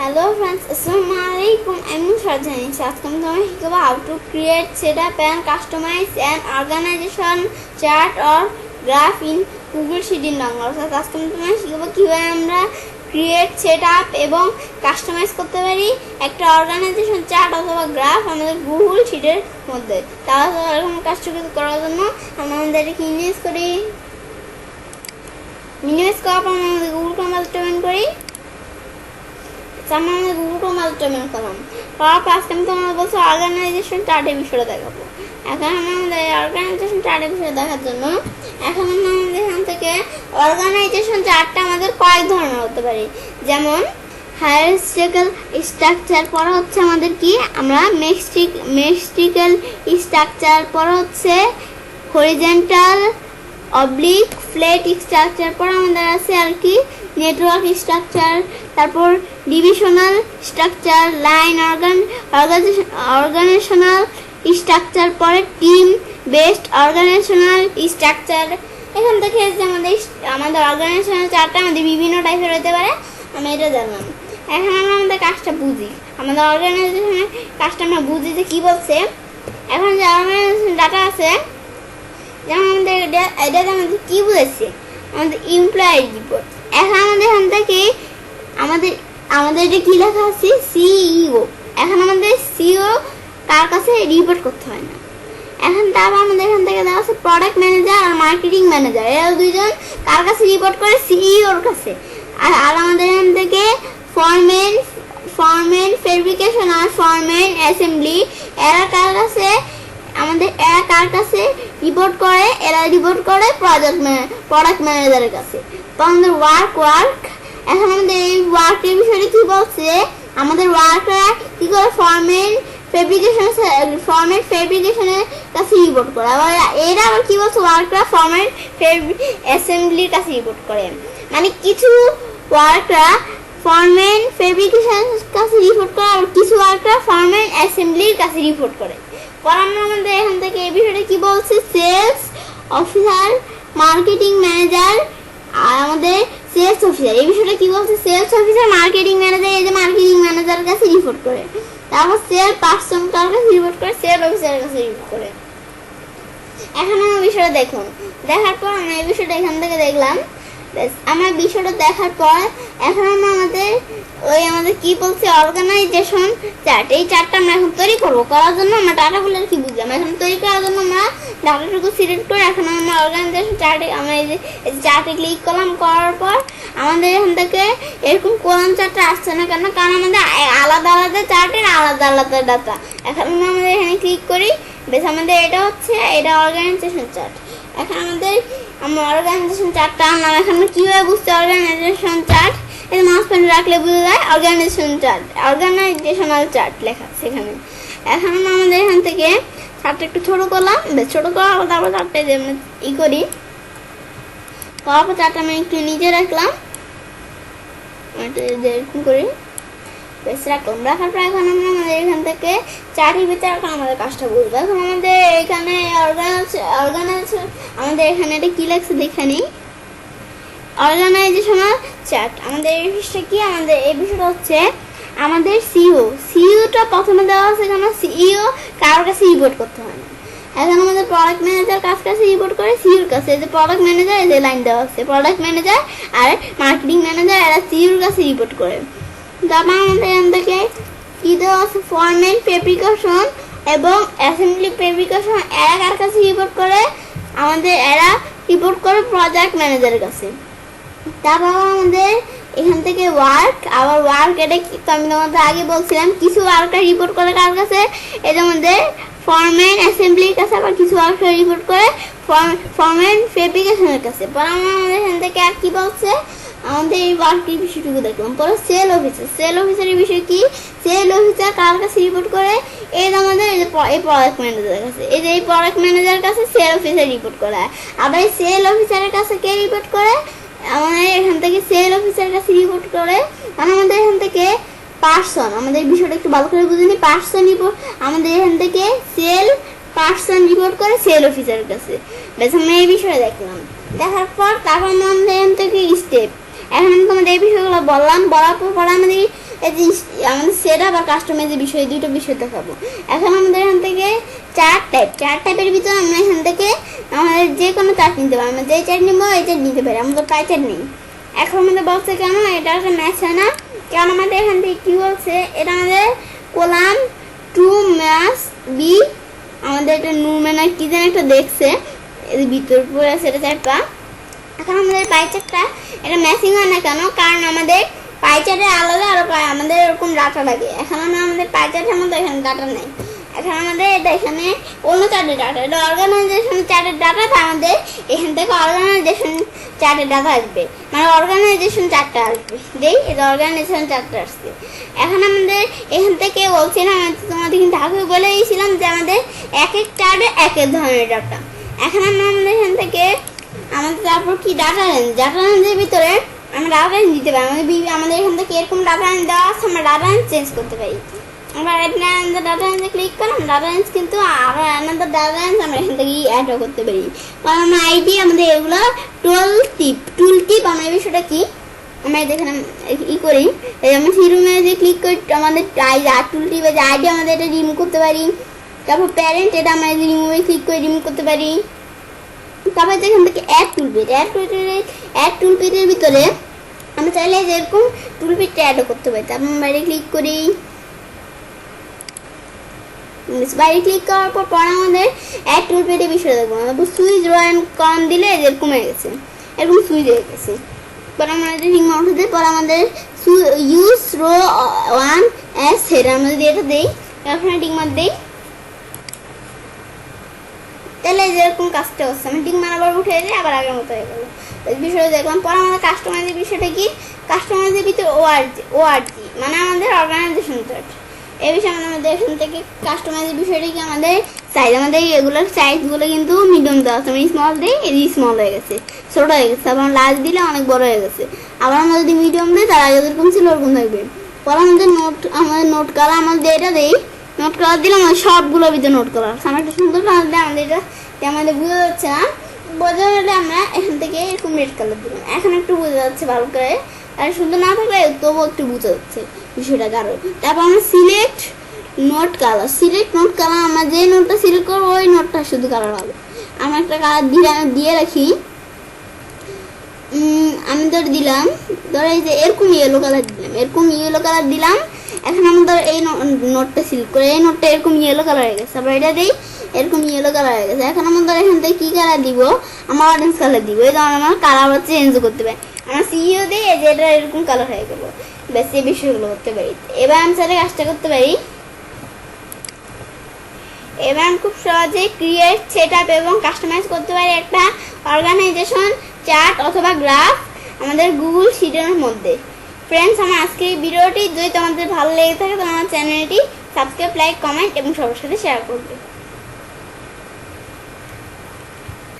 Hello friends, Assalamualaikum. I'm Sarjani. আজকে আমি তোমাদের শিখাবো how to create, set up and customize an organization chart or graph in Google Sheet in Bangla. আজকে আমি তোমাদের শিখাবো কিভাবে আমরা create, set up এবং customize করতে পারি একটা organization chart অথবা গ্রাফ আমাদের Google Sheet এর মধ্যে। তাহলে এরকম কাজটা করার জন্য আমরা আমাদেরকে ইনভেস্ট করি। ইনভেস্ট করার পর আমাদের Google Chrome ওপেন করি। আমরা Google Chrome ওপেন করলাম। তারপর আজকে আমি তোমাদের বলছি অর্গানাইজেশন চার্টের বিষয়টা দেখাবো। এখন আমাদের অর্গানাইজেশন চার্টের বিষয় দেখার জন্য এখন আমরা এখান থেকে অর্গানাইজেশন চার্টটা আমাদের কয়েক ধরনের হতে পারে, যেমন হায়ারার্কিক্যাল স্ট্রাকচার, পরে হচ্ছে আমাদের কি আমরা মেট্রিক্যাল স্ট্রাকচার, পরে হচ্ছে হরিজন্টাল অবলিক ফ্ল্যাট স্ট্রাকচার, পরে আমাদের আছে আর কি নেটওয়ার্ক স্ট্রাকচার, তারপর divisional structure, line organisational structure, পরে টিম বেসড অর্গানাইজেশনাল স্ট্রাকচার। এখান থেকে আমাদের অর্গানাইজেশনাল চার্টটা আমাদের বিভিন্ন টাইপের হতে পারে, আমি এটা জানলাম। এখন আমরা আমাদের কাজটা বুঝি, আমাদের অর্গানাইজেশনের কাজটা আমরা বুঝি যে কী বলছে। এখন যে অর্গানাইজেশন ডাটা আছে, যেমন আমাদের এটা আমাদের কী বুঝেছে, আমাদের এমপ্লয়ি রিপোর্ট। এখন আমাদের এখান থেকে আমাদের এটা কী লেখা আছে, সিইও। এখন আমাদের সিইও কার কাছে রিপোর্ট করতে হয় না। এখন তারপর আমাদের এখান থেকে দেওয়া আছে প্রোডাক্ট ম্যানেজার আর মার্কেটিং ম্যানেজার, এরা দুইজন কার কাছে রিপোর্ট করে, সিইওর কাছে। আর আমাদের এখান থেকে ফরম্যান ফেব্রিকেশন আর ফরম্যান অ্যাসেম্বলি, এরা কার কাছে কার কাছে রিপোর্ট করে, এরা রিপোর্ট করে প্রোডাক্ট ম্যানেজারের কাছে। তো আমাদের ওয়ার্ক এখন আমাদের এই ওয়ার্কের বিষয়ে কি বলছে, আমাদের ওয়ার্করা কি করে ফরম্যান ফেব্রিকেশনের কাছে রিপোর্ট করে। আবার এরা আবার কি বলছে, ওয়ার্করা ফরম্যান অ্যাসেম্বলির কাছে রিপোর্ট করে। মানে কিছু ওয়ার্করা ফরম্যান ফেব্রিকেশনের কাছে রিপোর্ট করে, আর কিছু ওয়ার্করা ফরম্যান অ্যাসেম্বলির কাছে রিপোর্ট করে। আমাদের এখান থেকে এই বিষয়টা কি বলছে, সেলস অফিসার, মার্কেটিং ম্যানেজার আর আমাদের সেলস অফিসার, এই বিষয়টা কি বলছে, সেলস অফিসার মার্কেটিং ম্যানেজার, এই যে মার্কেটিং ম্যানেজারের কাছে রিপোর্ট করে। তারপর সেল পার্সন কার কাছে রিপোর্ট করে, সেল অফিসারের কাছে রিপোর্ট করে। এখন আমরা বিষয়টা দেখুন, দেখার পর আমরা এই বিষয়টা এখান থেকে দেখলাম। আমার বিষয়টা দেখার পর এখন আমরা আমাদের কি বলছে, অর্গানাইজেশন চার্ট। এই চার্টটা আমরা এখন তৈরি করবো। করার জন্য আমরা ডাটাগুলো কি বুঝলাম, এখন তৈরি করার জন্য আমরা ডাটাটুকু সিলেক্ট করে এখন আমরা অর্গানাইজেশন চার্টে আমরা এই যে চার্টে ক্লিক করলাম। করার পর আমাদের এখান থেকে এরকম কলাম চার্টটা আসছে না কেন, কারণ আমাদের আলাদা আলাদা চার্টের আলাদা আলাদা ডাটা। এখন আমাদের এখানে ক্লিক করি, বেশ আমাদের এটা অর্গানাইজেশন চার্ট। এখন আমরা অর্গানাইজেশন চার্টটা আনলাম। এখন কীভাবে বুঝতে অর্গানাইজেশন চার্ট, এই মাউস পয়েন্ট রাখলে বোঝা যায় অর্গানাইজেশনাল চার্ট লেখা সেখানে। এখন আমাদের এখান থেকে চার্টটা একটু ছোটো করলাম, বেশ ছোটো করার পর তারপর চার্টটা যে আমরা করি, করার পর চার্টটা আমি একটু নিচে রাখলাম, এরকম করি, বেশ রাখলাম। রাখার পর এখন আমরা আমাদের এখান থেকে চার্টের ভিতরে এখন আমাদের কাজটা বুঝবো। এখন আমাদের এখানে অর্গানাইজেশন আমাদের এখানে এটা কী লাগছে দেখে নিই, অর্গানাইজেশনাল চার্ট। আমাদের এই বিষয়টা কি, আমাদের এই বিষয়টা হচ্ছে আমাদের সিইওটা প্রথমে দেওয়া আছে, কেন সিইও কারোর কাছে রিপোর্ট করতে হয় না। এখন আমাদের প্রোডাক্ট ম্যানেজার কার কাছে রিপোর্ট করে, সিইওর কাছে। এই যে প্রোডাক্ট ম্যানেজার, এই যে লাইন দেওয়া আছে, প্রোডাক্ট ম্যানেজার আর মার্কেটিং ম্যানেজার এরা সিইওর কাছে রিপোর্ট করে। তারপর আমাদের এখান থেকে কী দেওয়া আছে, ফরম্যান ফেব্রিকেশন এবং অ্যাসেম্বলি ফেব্রিকেশন, এরা কার কাছে রিপোর্ট করে, এরা রিপোর্ট করে প্রোডাক্ট ম্যানেজারের কাছে। তারপর আমাদের এখান থেকে ওয়ার্ক এটা তো আমি তোমাদের আগে বলছিলাম, কিছু ওয়ার্কার রিপোর্ট করে কার কাছে, এটা আমাদের ফরম্যান অ্যাসেম্বলির কাছে, আবার কিছু ওয়ার্কার রিপোর্ট করে ফরম্যান ফেব্রিকেশনের কাছে। পরে আমাদের এখান থেকে আর কি বলছে, আমাদের এই ওয়ার্কের বিষয়টুকু দেখলাম। পরে সেল অফিসারের বিষয় কি, সেল অফিসার কার কাছে রিপোর্ট করে, এই আমাদের এই প্রোডাক্ট ম্যানেজারের কাছে। এই যে এই প্রোডাক্ট ম্যানেজারের কাছে সেল অফিসার রিপোর্ট করে। আবার এই সেল অফিসারের কাছে কে রিপোর্ট করে, আমাদের এখান থেকে সেল অফিসারের কাছে রিপোর্ট করে। আমাদের এখান থেকে পার্সন, আমাদের বিষয়টা একটু ভালো করে বুঝে নিই, পার্সন রিপোর্ট আমাদের এখান থেকে সেল পার্সন রিপোর্ট করে সেল অফিসারের কাছে। বেশ আমরা এই বিষয়ে দেখলাম। দেখার পর তারপর আমাদের এখান থেকে স্টেপ, এখন আমি তোমাদের এই বিষয়গুলো বললাম, বলার পর আমাদের এই যে সেট আপ আর কাস্টমাইজের বিষয়, দুটো বিষয় দেখাবো। এখন আমাদের এখান থেকে চার্ট টাইপের ভিতরে আমরা এখান থেকে আমাদের যে কোনো চার্ট নিতে পারি। আমরা যে চার্ট নিবো এই চার্ট নিতে পারি, আমাদের পাই চার্ট নেই। এখন আমাদের বলছে কেন এটা একটা ম্যাচ হয় না, কারণ আমাদের এখান থেকে কী বলছে, এটা আমাদের কলাম টু ম্যাচ বি, আমাদের একটা নুমেনা কি যেন একটা দেখছে এর ভিতর পড়ে আছে, এটা চারটা। এখন আমাদের পাই চার্টটা এটা ম্যাচিং হয় না কেন, কারণ আমাদের পাই চার্টে আলাদা আরও আমাদের এরকম ডাটা লাগে। এখন আমাদের পাই চার্টের মধ্যে এখানে ডাটা নেই, এখন আমাদের এটা এখানে অন্য চার্টের ডাটা, এটা অর্গানাইজেশন চার্টের ডাটা, তো আমাদের এখান থেকে অর্গানাইজেশন চার্টের ডাটা আসবে, মানে অর্গানাইজেশন চার্টটা আসবে। এটা অর্গানাইজেশন চার্টটা আসছে। এখন আমাদের এখান থেকে বলছিলাম, তোমাদের কিন্তু আগে বলে দিয়েছিলাম যে আমাদের এক এক চার্টে এক এক ধরনের ডাটা। এখন আমাদের এখান থেকে আমাদের তারপর কি ডাটা রেঞ্জের ভিতরে আমরা ডাটা রেঞ্জ দিতে পারি। আমাদের এখান থেকে এরকম ডাটা রেঞ্জ দেওয়া আছে, আমরা ডাটা রেঞ্জ চেঞ্জ করতে পারি। আমরা ডাটা রেঞ্জে ক্লিক করলাম, ডাটা রেঞ্জ কিন্তু আরও অ্যানাদার ডাটা রেঞ্জ আমরা এখান থেকে অ্যাডও করতে পারি। কারণ আমরা আইডি আমাদের এগুলো টুল টিপ আমরা এই বিষয়টা কি আমরা এখানে করি, এই আমরা হিরোমে যে ক্লিক করি আমাদের টুল টিপে যে আইডি আমাদের এটা রিমুভ করতে পারি। তারপর প্যারেন্ট, এটা আমরা রিমুভে ক্লিক করে রিমুভ করতে পারি। তারপর এখান থেকে অ্যাড টুলপিটের ভিতরে আমরা চাইলে যে এরকম টুলপিটটা অ্যাডও করতে পারি। তারপর আমরা বাইরে ক্লিক করি, বাইরে ক্লিক করার পর আমাদের অ্যাড টুলপিটের বিষয় দেখবো। সুইচ রো অ্যান্ড কন দিলে এরকম হয়ে গেছে, এরকম সুইচ হয়ে গেছে। পর আমরা রিং উঠে পর আমাদের use row one as head, আমরা যদি এটা দিই তারপরে টিক মার দিই, তাহলে যেরকম কাজটা হচ্ছে আমি টিক মার আবার উঠে দিই, আবার আগের মতো হয়ে গেলো। এই বিষয়টা দেখলাম। পর আমাদের কাস্টমাইজের বিষয়টা কি, কাস্টমাইজের ভিতরে ওআরজি মানে আমাদের অর্গানাইজেশন চার্ট। এই বিষয়ে আমাদের এখান থেকে কাস্টমাইজের বিষয়টা কি, আমাদের সাইজ, আমাদের এগুলোর সাইজগুলো কিন্তু মিডিয়াম দেওয়া আছে। আমি স্মল দিই, এই স্মল হয়ে গেছে, ছোটো হয়ে গেছে। আবার লার্জ দিলে অনেক বড় হয়ে গেছে। আবার আমরা যদি মিডিয়াম দিই তার আগে যেরকম ছিল ওরকম থাকবে। পর আমাদের নোট কালার আমাদের এটা দিই, নোট কালার দিলে আমাদের সবগুলোর ভিতরে নোট কালার আমার একটা সুন্দর কালার দিলে আমাদের এটা আমাদের বোঝা যাচ্ছে না, বোঝা গেলে আমরা এখান থেকে এরকম রেড কালার দিলাম। এখন একটু বোঝা যাচ্ছে ভালো করে, আর সুন্দর না থাকলে তবুও একটু বোঝা যাচ্ছে বিষয়টা কারো। তারপর আমরা সিলেক্ট নোট কালার আমরা যে নোটটা সিলেক্ট করবো ওই নোটটা শুধু কালার হবে। আমরা একটা কালার দিয়ে রাখি, আমি দিলাম এই যে এরকম ইয়েলো কালার দিলাম। এখন আমরা এই নোটটা সিলেক্ট করে এই নোটটা এরকম ইয়েলো কালার হয়ে গেছে, আবার এটা দিই এরকম ইয়েলো কালার হয়ে গেছে। এখন আমরা এখান থেকে কী কালার দিব, আমরা অরেঞ্জ কালার দিব। এই ধরনের আমার কালার চেঞ্জ করতে পারি। আমরা সিইও দিই যে এটা এরকম কালার হয়ে গেলো, ব্যাস এই বিষয়গুলো করতে পারি। এবার আমি সাথে কাজটা করতে পারি। এবার আমি খুব সহজে ক্রিয়েট, সেট আপ এবং কাস্টমাইজ করতে পারি একটা অর্গানাইজেশন চার্ট অথবা গ্রাফ আমাদের গুগল শিটের মধ্যে। ফ্রেন্ডস, আমার আজকে এই ভিডিওটি যদি তোমাদের ভালো লেগে থাকে তো আমার চ্যানেলটি সাবস্ক্রাইব, লাইক, কমেন্ট এবং সবার সাথে শেয়ার করবে।